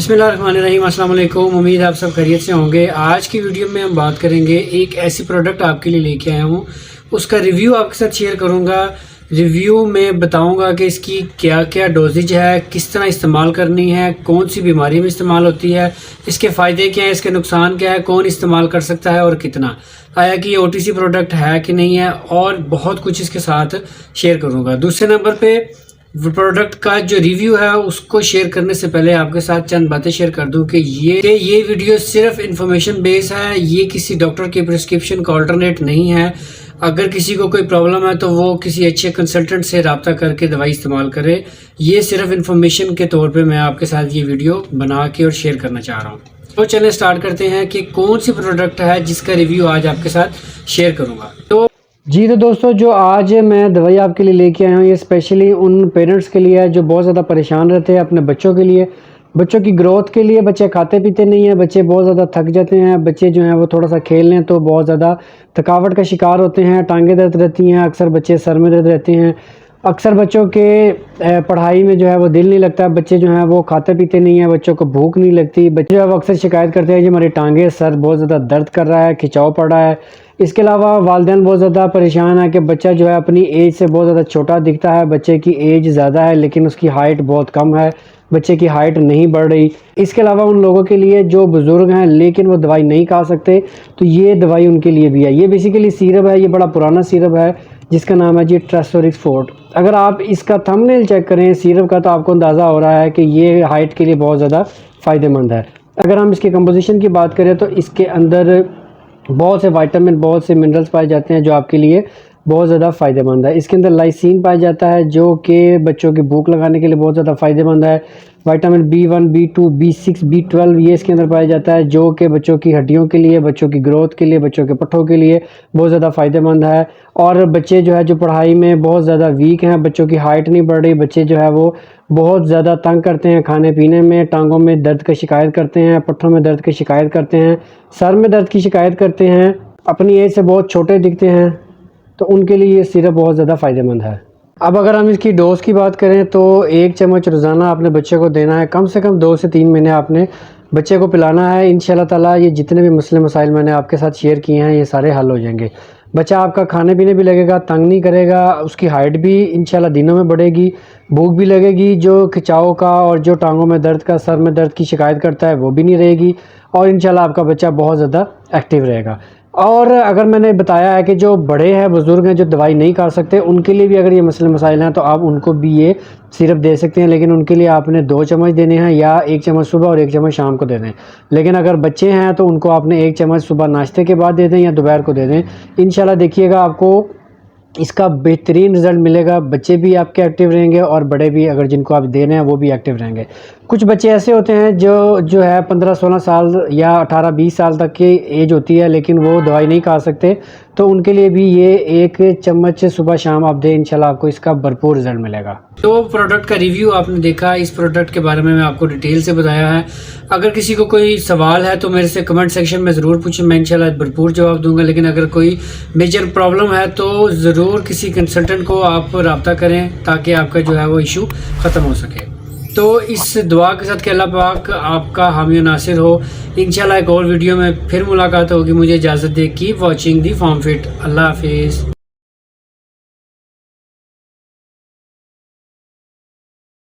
बिस्मिल्लाहिर्रहमानिर्रहीम, अस्सलाम वालेकुम। उम्मीद है आप सब खैरियत से होंगे। आज की वीडियो में हम बात करेंगे, एक ऐसी प्रोडक्ट आपके लिए लेके आया हूँ, उसका रिव्यू आपके साथ शेयर करूँगा। रिव्यू में बताऊँगा कि इसकी क्या क्या डोजेज है, किस तरह इस्तेमाल करनी है, कौन सी बीमारी में इस्तेमाल होती है, इसके फ़ायदे क्या हैं, इसके नुकसान क्या है, कौन इस्तेमाल कर सकता है और कितना, आया कि ये OTC प्रोडक्ट है कि नहीं है, और बहुत कुछ इसके साथ शेयर करूँगा। दूसरे नंबर पर प्रोडक्ट का जो रिव्यू है उसको शेयर करने से पहले आपके साथ चंद बातें शेयर कर दूं कि ये वीडियो सिर्फ इन्फॉर्मेशन बेस है, ये किसी डॉक्टर की प्रिस्क्रिप्शन का ऑल्टरनेट नहीं है। अगर किसी को कोई प्रॉब्लम है तो वो किसी अच्छे कंसल्टेंट से रब्ता करके दवाई इस्तेमाल करे। ये सिर्फ इन्फॉर्मेशन के तौर पे मैं आपके साथ ये वीडियो बना के और शेयर करना चाह रहा हूँ। तो चलिए स्टार्ट करते हैं कि कौन सी प्रोडक्ट है जिसका रिव्यू आज आपके साथ शेयर करूँगा। तो दोस्तों, जो आज मैं दवाई आपके लिए लेके आया हूँ, ये स्पेशली उन पेरेंट्स के लिए है जो बहुत ज़्यादा परेशान रहते हैं अपने बच्चों के लिए, बच्चों की ग्रोथ के लिए। बच्चे खाते पीते नहीं हैं, बच्चे बहुत ज़्यादा थक जाते हैं, बच्चे जो हैं वो थोड़ा सा खेल लें तो बहुत ज़्यादा थकावट का शिकार होते हैं, टांगें दर्द रहती हैं, अक्सर बच्चे सर में दर्द रहते हैं, अक्सर बच्चों के पढ़ाई में जो है वो दिल नहीं लगता, बच्चे जो हैं वो खाते पीते नहीं हैं, बच्चों को भूख नहीं लगती, बच्चे जो है वो अक्सर शिकायत करते हैं कि हमारी टांगें सर बहुत ज़्यादा दर्द कर रहा है, खिंचाव पड़ रहा है। इसके अलावा वालिदैन बहुत ज़्यादा परेशान है कि बच्चा जो है अपनी एज से बहुत ज़्यादा छोटा दिखता है, बच्चे की एज ज़्यादा है लेकिन उसकी हाइट बहुत कम है, बच्चे की हाइट नहीं बढ़ रही। इसके अलावा उन लोगों के लिए जो बुज़ुर्ग हैं लेकिन वो दवाई नहीं खा सकते, तो ये दवाई उनके लिए भी है। ये बेसिकली सिरप है, ये बड़ा पुराना सिरप है जिसका नाम है जी ट्रेसोरिक्स फोर्ट। अगर आप इसका थंबनेल चेक करें सिरप का तो आपको अंदाज़ा हो रहा है कि ये हाइट के लिए बहुत ज़्यादा फ़ायदेमंद है। अगर हम इसके कंपोजिशन की बात करें तो इसके अंदर बहुत से विटामिन, बहुत से मिनरल्स पाए जाते हैं जो आपके लिए बहुत ज़्यादा फ़ायदेमंद है। इसके अंदर लाइसिन पाया जाता है जो कि बच्चों की भूख लगाने के लिए बहुत ज़्यादा फ़ायदेमंद है। Vitamin B1, B2, B6, B12 ये इसके अंदर पाया जाता है जो कि बच्चों की हड्डियों के लिए, बच्चों की ग्रोथ के लिए, बच्चों के पट्ठों के लिए बहुत ज़्यादा फ़ायदेमंद है। और बच्चे जो है जो पढ़ाई में बहुत ज़्यादा वीक हैं, बच्चों की हाइट नहीं बढ़ रही, बच्चे जो है वो बहुत ज़्यादा तंग करते हैं खाने पीने में, टांगों में दर्द की शिकायत करते हैं, पट्ठों में दर्द की शिकायत करते हैं, सर में दर्द की शिकायत करते हैं, अपनी एज से बहुत छोटे दिखते हैं, तो उनके लिए ये सिरप बहुत ज़्यादा फ़ायदेमंद है। अब अगर हम इसकी डोज़ की बात करें तो 1 चम्मच रोज़ाना आपने बच्चे को देना है, कम से कम 2 से 3 महीने आपने बच्चे को पिलाना है। इंशाल्लाह ताला ये जितने भी मसले मसाइल मैंने आपके साथ शेयर किए हैं ये सारे हल हो जाएंगे। बच्चा आपका खाने पीने भी लगेगा, तंग नहीं करेगा, उसकी हाइट भी इंशाल्लाह दिनों में बढ़ेगी, भूख भी लगेगी, जो खिंचाव का और जो टांगों में दर्द का, सर में दर्द की शिकायत करता है वो भी नहीं रहेगी, और इंशाल्लाह आपका बच्चा बहुत ज़्यादा एक्टिव रहेगा। और अगर मैंने बताया है कि जो बड़े हैं, बुज़ुर्ग हैं, जो दवाई नहीं खा सकते, उनके लिए भी अगर ये मसले मसाइल हैं तो आप उनको भी ये सिरप दे सकते हैं, लेकिन उनके लिए आपने 2 चम्मच देने हैं या 1 चम्मच सुबह और 1 चम्मच शाम को दे दें। लेकिन अगर बच्चे हैं तो उनको आपने 1 चम्मच सुबह नाश्ते के बाद दे दें या दोपहर को दे दें। इंशाल्लाह देखिएगा आपको इसका बेहतरीन रिज़ल्ट मिलेगा, बच्चे भी आपके एक्टिव रहेंगे और बड़े भी अगर जिनको आप दे रहे हैं वो भी एक्टिव रहेंगे। कुछ बच्चे ऐसे होते हैं जो है 15-16 साल या 18-20 साल तक की एज होती है लेकिन वो दवाई नहीं खा सकते, तो उनके लिए भी ये 1 चम्मच सुबह शाम आप दें, इंशाल्लाह आपको इसका भरपूर रिज़ल्ट मिलेगा। तो प्रोडक्ट का रिव्यू आपने देखा, इस प्रोडक्ट के बारे में मैं आपको डिटेल से बताया है। अगर किसी को कोई सवाल है तो मेरे से कमेंट सेक्शन में ज़रूर पूछें, मैं इंशाल्लाह भरपूर जवाब दूंगा। लेकिन अगर कोई मेजर प्रॉब्लम है तो ज़रूर किसी कंसल्टेंट को आप रब्ता करें ताकि आपका जो है वो इशू ख़त्म हो सके। तो इस दुआ के साथ कि अल्लाह पाक आपका हामी नासिर हो। इंशाल्लाह एक और वीडियो में फिर मुलाकात होगी। मुझे इजाज़त दे। Keep watching the form fit. अल्लाह हाफिज़।